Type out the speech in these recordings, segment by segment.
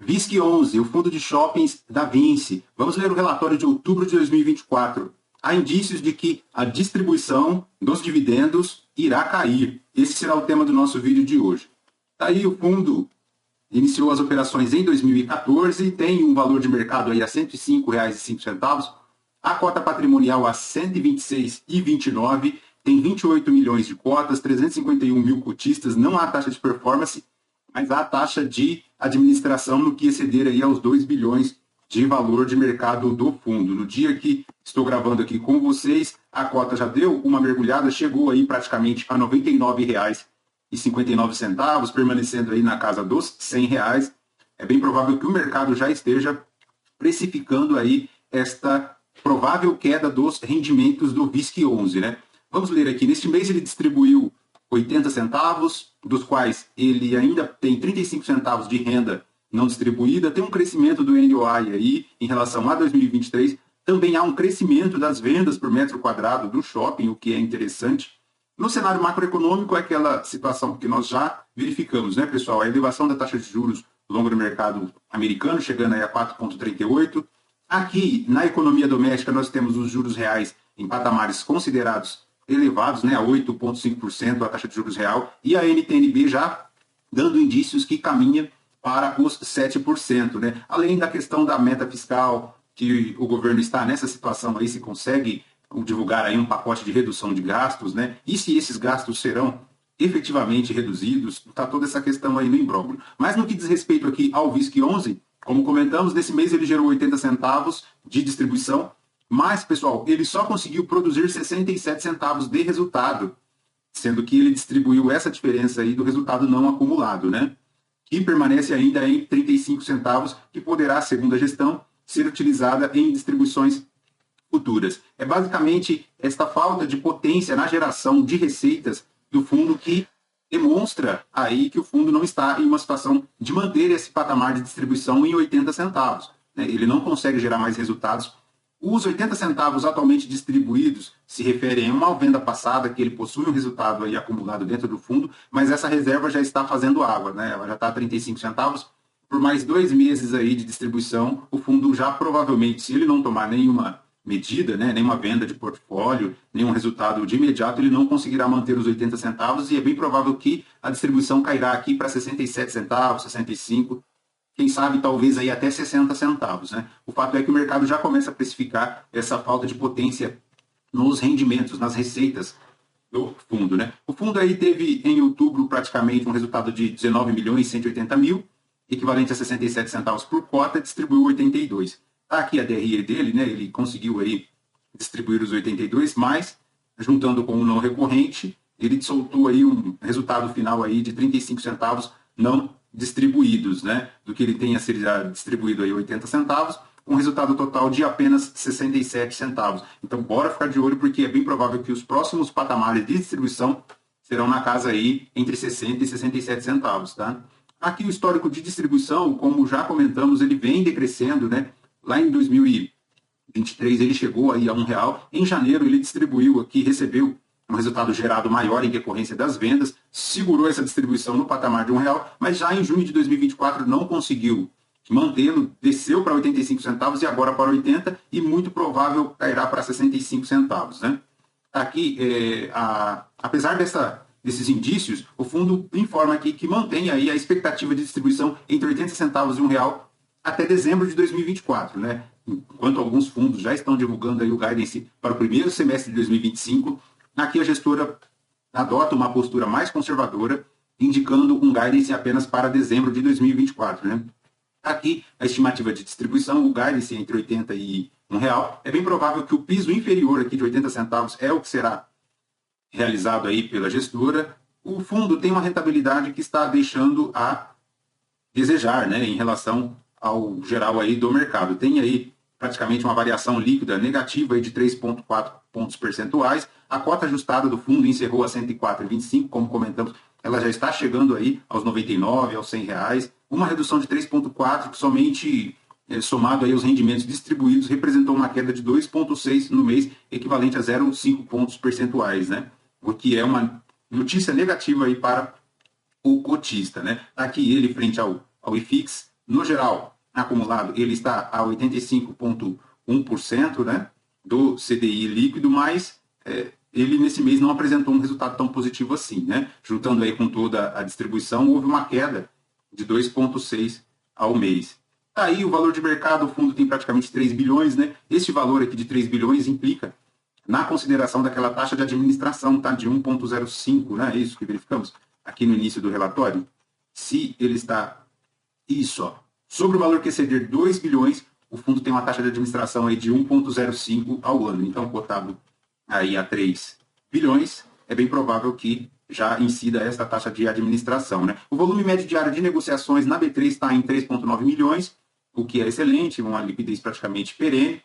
VISC11, o fundo de shoppings da Vinci. Vamos ler o relatório de outubro de 2024. Há indícios de que a distribuição dos dividendos irá cair. Esse será o tema do nosso vídeo de hoje. Aí o fundo iniciou as operações em 2014 e tem um valor de mercado aí a R$ 105,05. A cota patrimonial a R$ 126,29. Tem 28 milhões de cotas, 351 mil cotistas. Não há taxa de performance, mas há taxa de administração no que exceder aí aos 2 bilhões de valor de mercado do fundo. No dia que estou gravando aqui com vocês, a cota já deu uma mergulhada, chegou aí praticamente a R$ 99,59, permanecendo aí na casa dos R$ 100. É bem provável que o mercado já esteja precificando aí esta provável queda dos rendimentos do VISC11, né? Vamos ler aqui. Neste mês ele distribuiu 80 centavos, dos quais ele ainda tem 35 centavos de renda não distribuída. Tem um crescimento do NOI aí em relação a 2023. Também há um crescimento das vendas por metro quadrado do shopping, o que é interessante. No cenário macroeconômico é aquela situação que nós já verificamos, né, pessoal? A elevação da taxa de juros longo do mercado americano, chegando aí a 4,38. Aqui, na economia doméstica, nós temos os juros reais em patamares considerados elevados, né, a 8,5% a taxa de juros real, e a NTN-B já dando indícios que caminha para os 7%. Né? Além da questão da meta fiscal, que o governo está nessa situação aí, se consegue divulgar aí um pacote de redução de gastos, né? E se esses gastos serão efetivamente reduzidos, está toda essa questão aí no imbróglio. Mas no que diz respeito aqui ao VISC11, como comentamos, nesse mês ele gerou 80 centavos de distribuição, mas, pessoal, ele só conseguiu produzir 67 centavos de resultado, sendo que ele distribuiu essa diferença aí do resultado não acumulado, né? Que permanece ainda em 35 centavos, que poderá, segundo a gestão, ser utilizada em distribuições futuras. É basicamente esta falta de potência na geração de receitas do fundo que demonstra aí que o fundo não está em uma situação de manter esse patamar de distribuição em 80 centavos. Né? Ele não consegue gerar mais resultados. Os 80 centavos atualmente distribuídos se referem a uma venda passada, que ele possui um resultado aí acumulado dentro do fundo, mas essa reserva já está fazendo água, né? Ela já está a 35 centavos. Por mais 2 meses aí de distribuição, o fundo já provavelmente, se ele não tomar nenhuma medida, né, nenhuma venda de portfólio, nenhum resultado de imediato, ele não conseguirá manter os 80 centavos e é bem provável que a distribuição cairá aqui para 67 centavos, 65, quem sabe talvez aí até 60 centavos. Né? O fato é que o mercado já começa a precificar essa falta de potência nos rendimentos, nas receitas do fundo. Né? O fundo aí teve em outubro praticamente um resultado de 19 milhões e 180 mil, equivalente a 67 centavos por cota, distribuiu 82. Está aqui a DRE dele, né? Ele conseguiu aí distribuir os 82, mas juntando com o não recorrente, ele soltou aí um resultado final aí de 35 centavos não distribuídos, né? Do que ele tenha sido distribuído aí 80 centavos, com um resultado total de apenas 67 centavos. Então, bora ficar de olho, porque é bem provável que os próximos patamares de distribuição serão na casa aí entre 60 e 67 centavos, tá? Aqui o histórico de distribuição, como já comentamos, ele vem decrescendo, né? Lá em 2023 ele chegou aí a R$1. Em janeiro ele distribuiu aqui, recebeu um resultado gerado maior em decorrência das vendas, segurou essa distribuição no patamar de R$1, mas já em junho de 2024 não conseguiu mantê-lo, desceu para 85 centavos e agora para 80 e muito provável cairá para 65 centavos. Né? Aqui, apesar desses indícios, o fundo informa aqui que mantém aí a expectativa de distribuição entre 80 centavos e R$1 até dezembro de 2024, né? Enquanto alguns fundos já estão divulgando aí o guidance para o primeiro semestre de 2025, aqui a gestora adota uma postura mais conservadora, indicando um guidance apenas para dezembro de 2024, né? Aqui a estimativa de distribuição, o guidance entre 80 e R$1, é bem provável que o piso inferior aqui de 80 centavos é o que será realizado aí pela gestora. O fundo tem uma rentabilidade que está deixando a desejar, né, em relação ao geral aí do mercado. Tem aí praticamente uma variação líquida negativa aí de 3,4 pontos percentuais. A cota ajustada do fundo encerrou a 104,25, como comentamos, ela já está chegando aí aos 99, aos R$100. Uma redução de 3,4, que somente somado aí aos rendimentos distribuídos, representou uma queda de 2,6 no mês, equivalente a 0,5 pontos percentuais, né? O que é uma notícia negativa aí para o cotista, né? Aqui ele frente ao IFIX, no geral, acumulado, ele está a 85,1%, né, do CDI líquido, mas ele nesse mês não apresentou um resultado tão positivo assim, né? Juntando aí com toda a distribuição, houve uma queda de 2,6 ao mês. Aí o valor de mercado, o fundo tem praticamente 3 bilhões, né? Este valor aqui de 3 bilhões implica na consideração daquela taxa de administração, tá? De 1,05, né? É isso que verificamos aqui no início do relatório. Se ele está, isso, ó, sobre o valor que exceder 2 bilhões, o fundo tem uma taxa de administração aí de 1,05 ao ano. Então, cotado aí a 3 bilhões, é bem provável que já incida esta taxa de administração, né? O volume médio diário de negociações na B3 está em 3,9 milhões, o que é excelente, uma liquidez praticamente perene,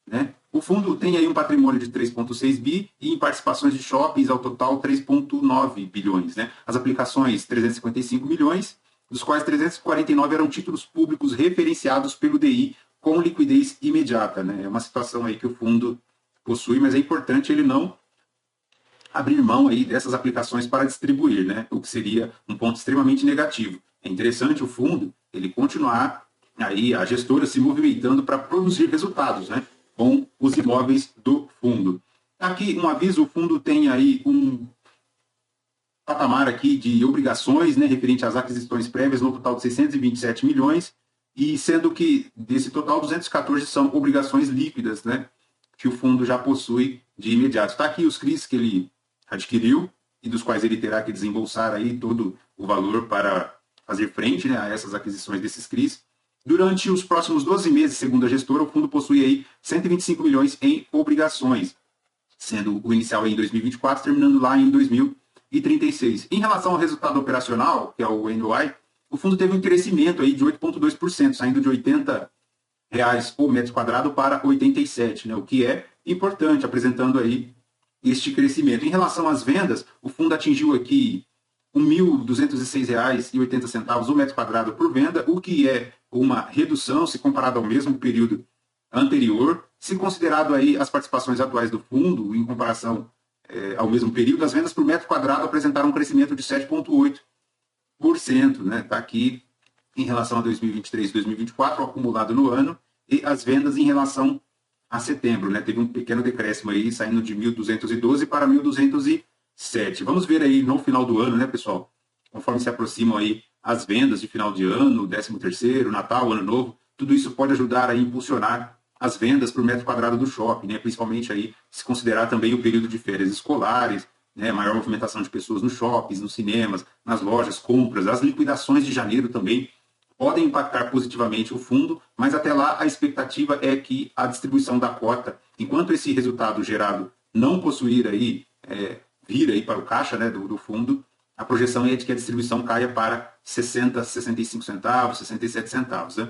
né? O fundo tem aí um patrimônio de 3,6 bi e em participações de shoppings ao total 3,9 bilhões, né? As aplicações 355 milhões, dos quais 349 eram títulos públicos referenciados pelo DI com liquidez imediata, né? É uma situação aí que o fundo possui, mas é importante ele não abrir mão aí dessas aplicações para distribuir, né? O que seria um ponto extremamente negativo. É interessante o fundo ele continuar aí a gestora se movimentando para produzir resultados, né, com os imóveis do fundo. Aqui um aviso, o fundo tem aí um patamar aqui de obrigações, né, referente às aquisições prévias no total de 627 milhões, e sendo que desse total 214 são obrigações líquidas, né, que o fundo já possui de imediato. Está aqui os CRIs que ele adquiriu e dos quais ele terá que desembolsar aí todo o valor para fazer frente, né, a essas aquisições desses CRIs. Durante os próximos 12 meses, segundo a gestora, o fundo possui aí 125 milhões em obrigações, sendo o inicial em 2024, terminando lá em 2036. Em relação ao resultado operacional, que é o NOI, o fundo teve um crescimento aí de 8,2%, saindo de R$ 80 por metro quadrado para 87, né, o que é importante, apresentando aí este crescimento. Em relação às vendas, o fundo atingiu aqui R$ 1.206,80 o metro quadrado por venda, o que é uma redução se comparado ao mesmo período anterior. Se considerado aí as participações atuais do fundo, em comparação ao mesmo período, as vendas por metro quadrado apresentaram um crescimento de 7,8%, né? Está aqui em relação a 2023 e 2024, acumulado no ano, e as vendas em relação a setembro, né? Teve um pequeno decréscimo aí, saindo de 1.212 para 1.207. Vamos ver aí no final do ano, né, pessoal? Conforme se aproximam aí as vendas de final de ano, 13º, Natal, Ano Novo, tudo isso pode ajudar a impulsionar as vendas por metro quadrado do shopping, né? Principalmente aí se considerar também o período de férias escolares, né? Maior movimentação de pessoas nos shoppings, nos cinemas, nas lojas, compras, as liquidações de janeiro também podem impactar positivamente o fundo, mas até lá a expectativa é que a distribuição da cota, enquanto esse resultado gerado não possuir aí, vir aí para o caixa, né, do fundo, a projeção é de que a distribuição caia para 60, 65 centavos, 67 centavos. Né?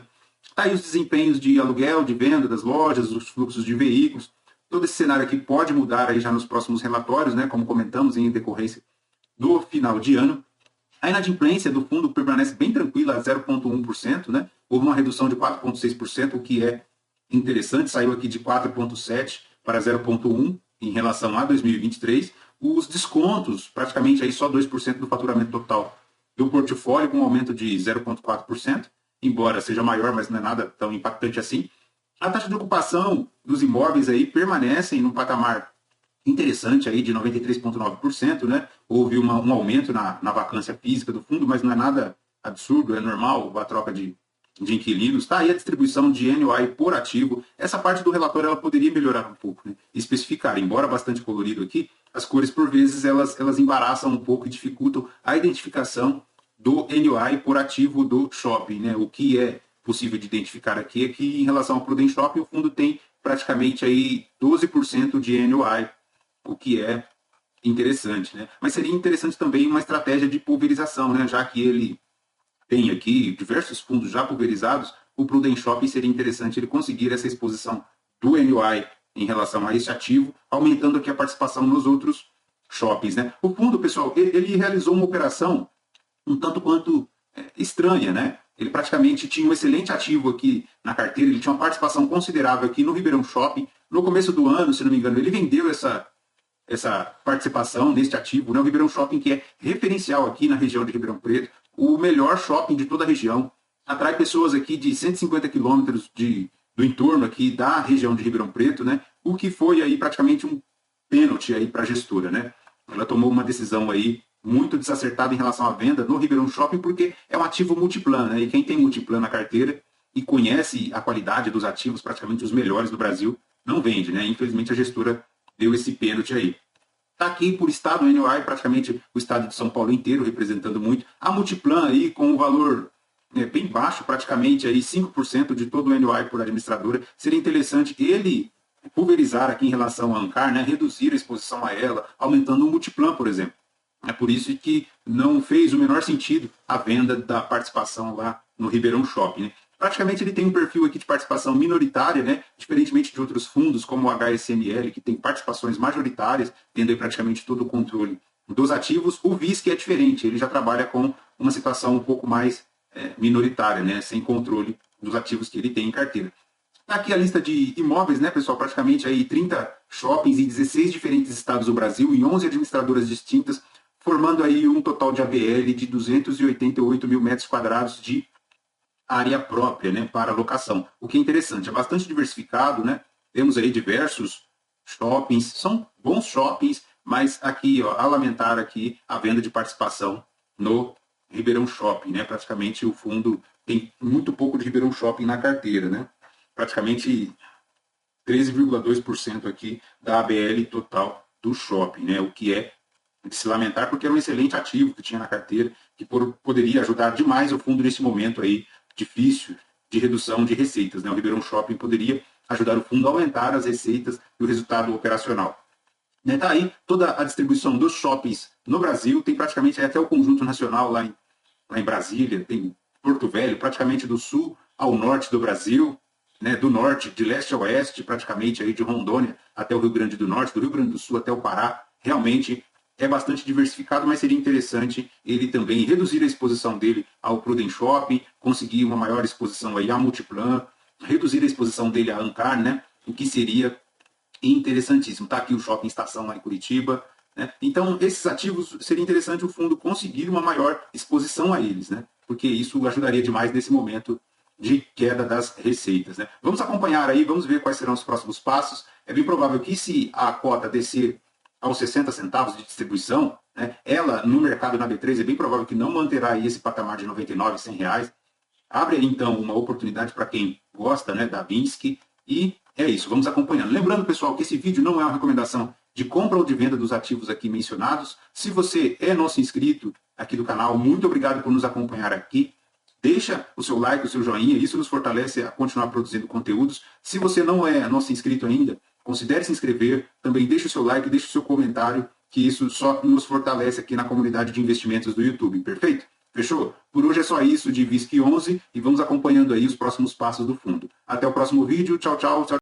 Tá aí os desempenhos de aluguel, de venda das lojas, os fluxos de veículos. Todo esse cenário aqui pode mudar aí já nos próximos relatórios, né, como comentamos, em decorrência do final de ano. A inadimplência do fundo permanece bem tranquila, a 0,1%, né? Houve uma redução de 4,6%, o que é interessante, saiu aqui de 4,7% para 0,1% em relação a 2023. Os descontos, praticamente aí só 2% do faturamento total do portfólio, com um aumento de 0,4%, embora seja maior, mas não é nada tão impactante assim. A taxa de ocupação dos imóveis aí permanece num patamar interessante aí de 93,9%, né? Houve um aumento na vacância física do fundo, mas não é nada absurdo, é normal a troca de inquilinos. Está aí a distribuição de NOI por ativo. Essa parte do relatório ela poderia melhorar um pouco, né? Especificar, embora bastante colorido aqui, as cores por vezes elas embaraçam um pouco e dificultam a identificação do NOI por ativo do shopping, né? O que é possível de identificar aqui é que em relação ao Prudent Shopping o fundo tem praticamente aí 12% de NOI, o que é interessante, né? Mas seria interessante também uma estratégia de pulverização, né? Já que ele tem aqui diversos fundos já pulverizados, o Prudent Shopping seria interessante ele conseguir essa exposição do NOI em relação a esse ativo, aumentando aqui a participação nos outros shoppings, né? O fundo, pessoal, ele realizou uma operação um tanto quanto estranha, né? Ele praticamente tinha um excelente ativo aqui na carteira, ele tinha uma participação considerável aqui no Ribeirão Shopping. No começo do ano, se não me engano, ele vendeu essa participação neste ativo, né? O Ribeirão Shopping, que é referencial aqui na região de Ribeirão Preto, o melhor shopping de toda a região, atrai pessoas aqui de 150 quilômetros do entorno aqui da região de Ribeirão Preto, né? O que foi aí praticamente um pênalti aí para a gestora, né? Ela tomou uma decisão aí muito desacertada em relação à venda no Ribeirão Shopping, porque é um ativo multiplan, né? E quem tem multiplan na carteira e conhece a qualidade dos ativos, praticamente os melhores do Brasil, não vende, né? Infelizmente a gestora deu esse pênalti aí. Está aqui por estado, o NOI, praticamente o estado de São Paulo inteiro representando muito. A Multiplan aí com um valor bem baixo, praticamente aí 5% de todo o NOI por administradora. Seria interessante ele pulverizar aqui em relação à Ancar, né, reduzir a exposição a ela, aumentando o Multiplan, por exemplo. É por isso que não fez o menor sentido a venda da participação lá no Ribeirão Shopping, né? Praticamente ele tem um perfil aqui de participação minoritária, né? Diferentemente de outros fundos, como o HSML, que tem participações majoritárias, tendo aí praticamente todo o controle dos ativos. O VISC é diferente, ele já trabalha com uma situação um pouco mais minoritária, né? Sem controle dos ativos que ele tem em carteira. Aqui a lista de imóveis, né, pessoal? Praticamente aí 30 shoppings em 16 diferentes estados do Brasil, em 11 administradoras distintas, formando aí um total de ABL de 288 mil metros quadrados de área própria, né, para locação. O que é interessante, é bastante diversificado, né? Temos aí diversos shoppings, são bons shoppings, mas aqui, ó, a lamentar aqui a venda de participação no Ribeirão Shopping, né? Praticamente o fundo tem muito pouco de Ribeirão Shopping na carteira, né? Praticamente 13,2% aqui da ABL total do shopping, né? O que é de se lamentar, porque era um excelente ativo que tinha na carteira, que poderia ajudar demais o fundo nesse momento aí difícil de redução de receitas, né? O Ribeirão Shopping poderia ajudar o fundo a aumentar as receitas e o resultado operacional. Né? Tá aí toda a distribuição dos shoppings no Brasil, tem praticamente até o conjunto nacional lá em Brasília, tem Porto Velho, praticamente do sul ao norte do Brasil, né? Do norte, de leste a oeste, praticamente aí de Rondônia até o Rio Grande do Norte, do Rio Grande do Sul até o Pará, realmente é bastante diversificado, mas seria interessante ele também reduzir a exposição dele ao Prudent Shopping, conseguir uma maior exposição aí à Multiplan, reduzir a exposição dele à Ancar, né? O que seria interessantíssimo. Está aqui o Shopping Estação lá em Curitiba, né? Então, esses ativos, seria interessante o fundo conseguir uma maior exposição a eles, né? Porque isso ajudaria demais nesse momento de queda das receitas, né? Vamos acompanhar aí, vamos ver quais serão os próximos passos. É bem provável que se a cota descer aos 60 centavos de distribuição, né, ela no mercado na B3 é bem provável que não manterá aí esse patamar de 99, 100 reais. Abre aí, então, uma oportunidade para quem gosta, né, da Binsky, e é isso, vamos acompanhando. Lembrando, pessoal, que esse vídeo não é uma recomendação de compra ou de venda dos ativos aqui mencionados. Se você é nosso inscrito aqui do canal, muito obrigado por nos acompanhar aqui. Deixa o seu like, o seu joinha, isso nos fortalece a continuar produzindo conteúdos. Se você não é nosso inscrito ainda, considere se inscrever, também deixe o seu like, deixe o seu comentário, que isso só nos fortalece aqui na comunidade de investimentos do YouTube, perfeito? Fechou? Por hoje é só isso de VISC 11 e vamos acompanhando aí os próximos passos do fundo. Até o próximo vídeo, tchau, tchau, tchau.